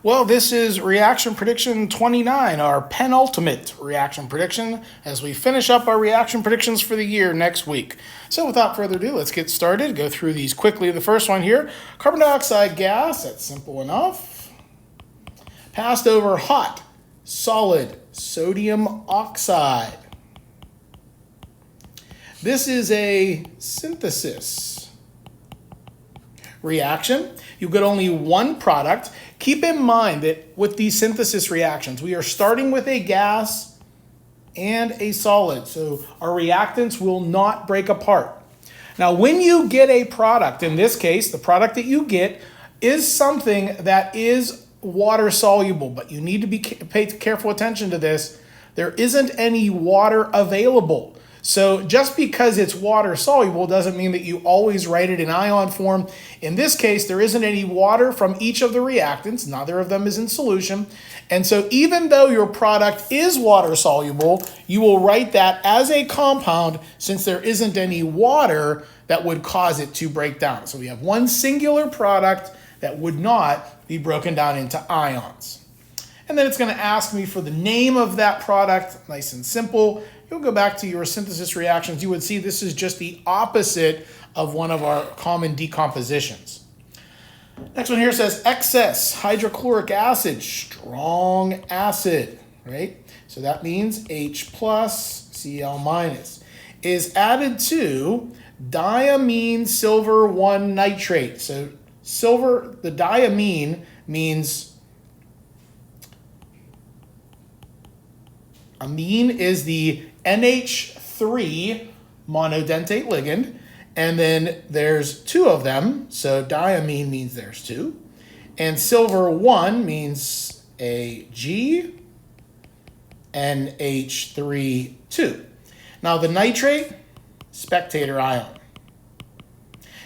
Well, this is reaction prediction 29, our penultimate reaction prediction, as we finish up our reaction predictions for the year next week. So without further ado, let's get started. Go through these quickly. The first one here, carbon dioxide gas, that's simple enough. Passed over hot, solid, sodium oxide. This is a synthesis reaction. You get only one product. Keep in mind that with these synthesis reactions, we are starting with a gas and a solid. So our reactants will not break apart. Now, when you get a product, in this case, the product that you get is something that is water soluble, but you need to pay careful attention to this. There isn't any water available. So just because it's water soluble doesn't mean that you always write it in ion form. In this case, there isn't any water from each of the reactants. Neither of them is in solution. And so even though your product is water soluble, you will write that as a compound since there isn't any water that would cause it to break down. So we have one singular product that would not be broken down into ions. And then it's going to ask me for the name of that product, nice and simple. You'll go back to your synthesis reactions. You would see this is just the opposite of one of our common decompositions. Next one here says excess hydrochloric acid, strong acid, right? So that means H plus Cl minus is added to diamine silver 1 nitrate. So silver, the diamine means amine is the NH3 monodentate ligand, and then there's two of them, so diamine means there's two, and silver 1 means a G, NH3 2. Now the nitrate, spectator ion.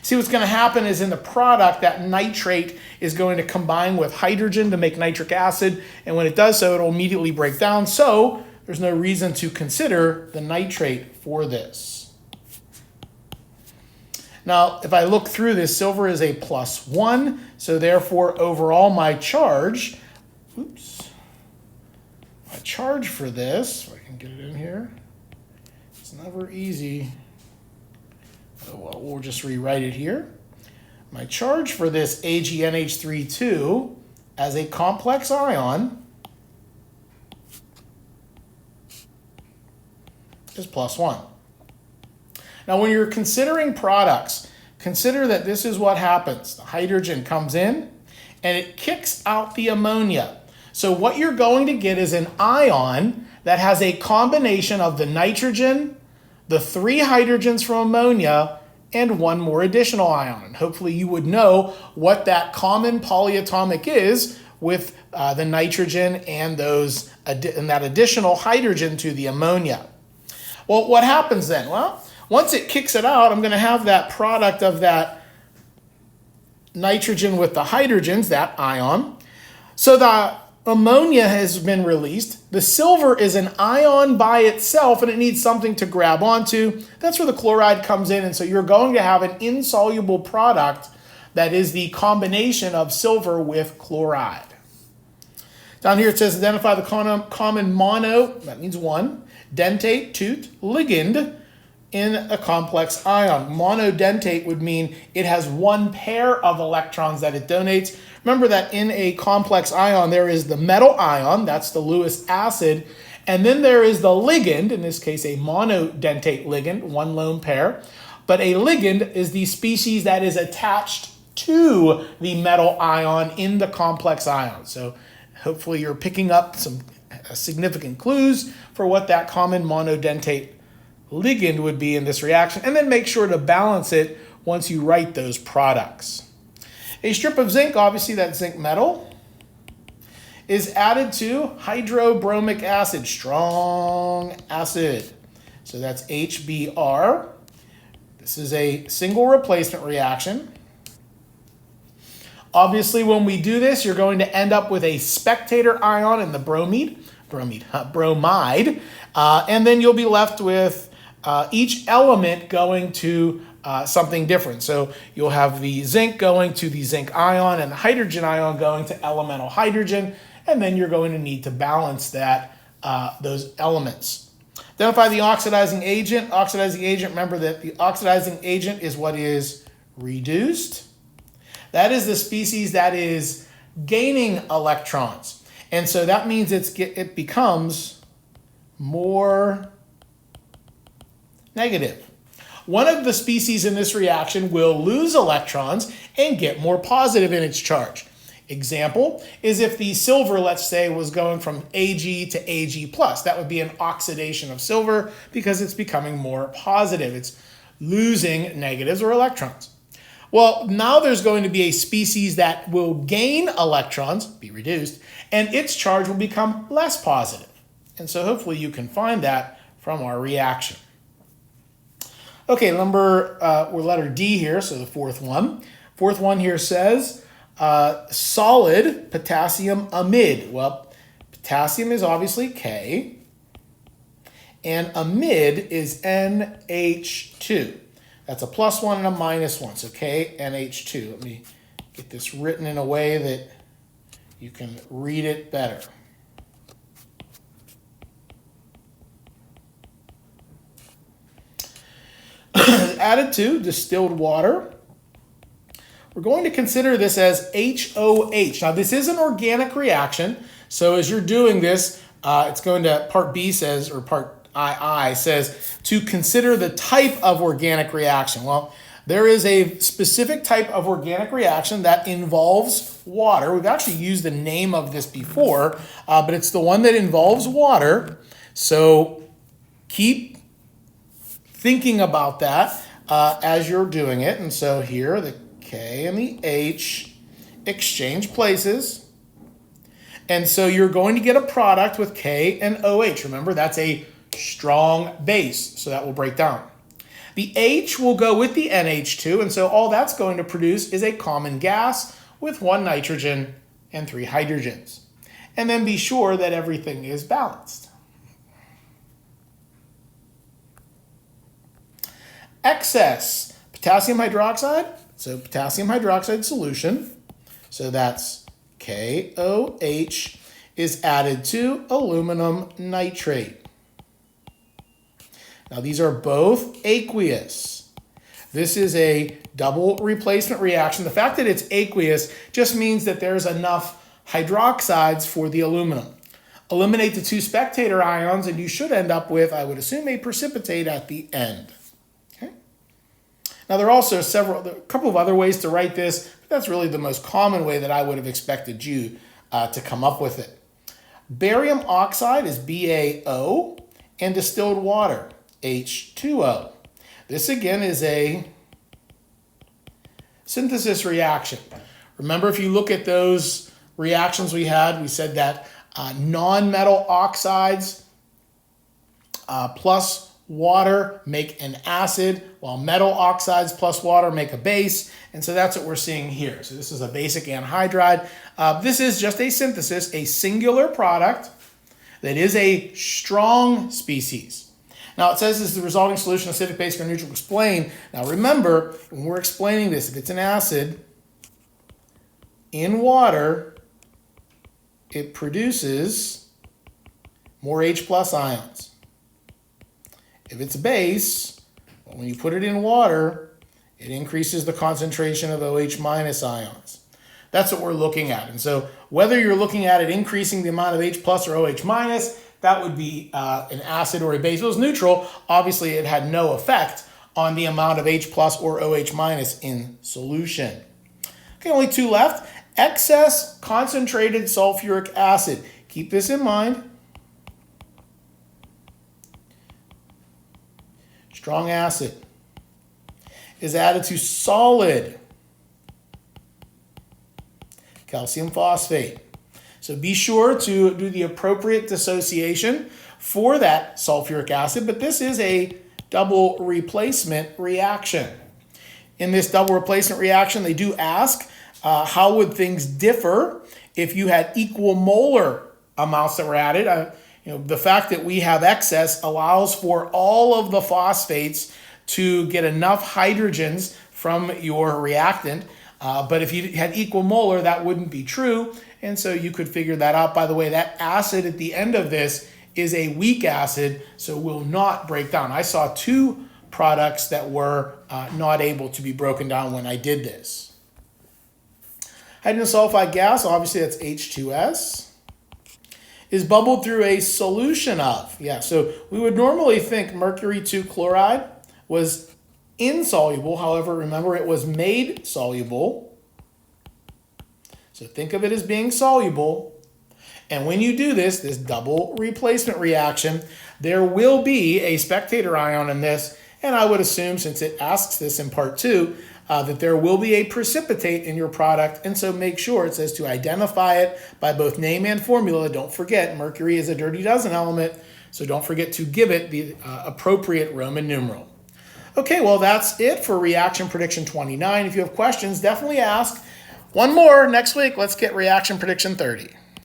See, what's going to happen is in the product, that nitrate is going to combine with hydrogen to make nitric acid, and when it does so, it'll immediately break down. So there's no reason to consider the nitrate for this. Now, if I look through this, silver is a +1, so therefore overall my charge, my charge for this, if I can get it in here, it's never easy. Oh, well, we'll just rewrite it here. My charge for this AgNH32 as a complex ion is +1. Now, when you're considering products, consider that this is what happens. The hydrogen comes in and it kicks out the ammonia. So what you're going to get is an ion that has a combination of the nitrogen, the 3 hydrogens from ammonia, and one more additional ion. And hopefully you would know what that common polyatomic is with the nitrogen and that additional hydrogen to the ammonia. Well, what happens then? Well, once it kicks it out, I'm going to have that product of that nitrogen with the hydrogens, that ion. So the ammonia has been released. The silver is an ion by itself, and it needs something to grab onto. That's where the chloride comes in, and so you're going to have an insoluble product that is the combination of silver with chloride. Down here it says identify the common mono, that means 1, dentate, toot, ligand in a complex ion. Monodentate would mean it has one pair of electrons that it donates. Remember that in a complex ion, there is the metal ion, that's the Lewis acid, and then there is the ligand, in this case a monodentate ligand, one lone pair. But a ligand is the species that is attached to the metal ion in the complex ion. So hopefully you're picking up some significant clues for what that common monodentate ligand would be in this reaction, and then make sure to balance it once you write those products. A strip of zinc, obviously that zinc metal, is added to hydrobromic acid, strong acid. So that's HBr. This is a single replacement reaction. Obviously, when we do this, you're going to end up with a spectator ion in the bromide, and then you'll be left with each element going to something different. So you'll have the zinc going to the zinc ion and the hydrogen ion going to elemental hydrogen, and then you're going to need to balance that those elements. Identify the oxidizing agent. Oxidizing agent, remember that the oxidizing agent is what is reduced. That is the species that is gaining electrons. And so that means it becomes more negative. One of the species in this reaction will lose electrons and get more positive in its charge. Example is if the silver, let's say, was going from Ag to Ag+. That would be an oxidation of silver because it's becoming more positive. It's losing negatives or electrons. Well, now there's going to be a species that will gain electrons, be reduced, and its charge will become less positive. And so hopefully you can find that from our reaction. Okay, we're letter D here, so the fourth one. Fourth one here says solid potassium amide. Well, potassium is obviously K, and amide is NH2. That's a +1 and a -1, so KNH2. Let me get this written in a way that you can read it better. Added to distilled water. We're going to consider this as HOH. Now, this is an organic reaction, so as you're doing this, it's going to, part B says, or part II says, to consider the type of organic reaction. Well, there is a specific type of organic reaction that involves water. We've actually used the name of this before, but it's the one that involves water. So keep thinking about that as you're doing it. And so here, the K and the H exchange places. And so you're going to get a product with K and OH. Remember, that's a strong base, so that will break down. The H will go with the NH2, and so all that's going to produce is a common gas with 1 nitrogen and 3 hydrogens. And then be sure that everything is balanced. Excess potassium hydroxide, so potassium hydroxide solution, so that's KOH, is added to aluminum nitrate. Now these are both aqueous. This is a double replacement reaction. The fact that it's aqueous just means that there's enough hydroxides for the aluminum. Eliminate the 2 spectator ions and you should end up with, I would assume, a precipitate at the end. Okay. Now there are also a couple of other ways to write this, but that's really the most common way that I would have expected you to come up with it. Barium oxide is BaO, and distilled water, H2O. This again is a synthesis reaction. Remember, if you look at those reactions we had, we said that non-metal oxides plus water make an acid, while metal oxides plus water make a base. And so that's what we're seeing here. So this is a basic anhydride. This is just a synthesis, a singular product that is a strong species. Now it says this is the resulting solution, acidic, basic, or neutral. Explain. Now remember, when we're explaining this, if it's an acid in water, it produces more H plus ions. If it's a base, well, when you put it in water, it increases the concentration of OH minus ions. That's what we're looking at. And so whether you're looking at it increasing the amount of H plus or OH minus, that would be an acid or a base. If it was neutral, obviously it had no effect on the amount of H plus or OH minus in solution. Okay, only 2 left. Excess concentrated sulfuric acid. Keep this in mind. Strong acid is added to solid calcium phosphate. So be sure to do the appropriate dissociation for that sulfuric acid, but this is a double replacement reaction. In this double replacement reaction, they do ask, how would things differ if you had equal molar amounts that were added? The fact that we have excess allows for all of the phosphates to get enough hydrogens from your reactant. But if you had equal molar, that wouldn't be true. And so you could figure that out. By the way, that acid at the end of this is a weak acid, so will not break down. I saw 2 products that were not able to be broken down when I did this. Hydrogen sulfide gas, obviously that's H2S, is bubbled through a solution of. Yeah, so we would normally think mercury 2 chloride was insoluble. However, remember it was made soluble. So think of it as being soluble. And when you do this double replacement reaction, there will be a spectator ion in this. And I would assume, since it asks this in part 2, that there will be a precipitate in your product. And so make sure it says to identify it by both name and formula. Don't forget, mercury is a dirty dozen element, so don't forget to give it the appropriate Roman numeral. Okay, well, that's it for reaction prediction 29. If you have questions, definitely ask. One more next week. Let's get reaction prediction 30.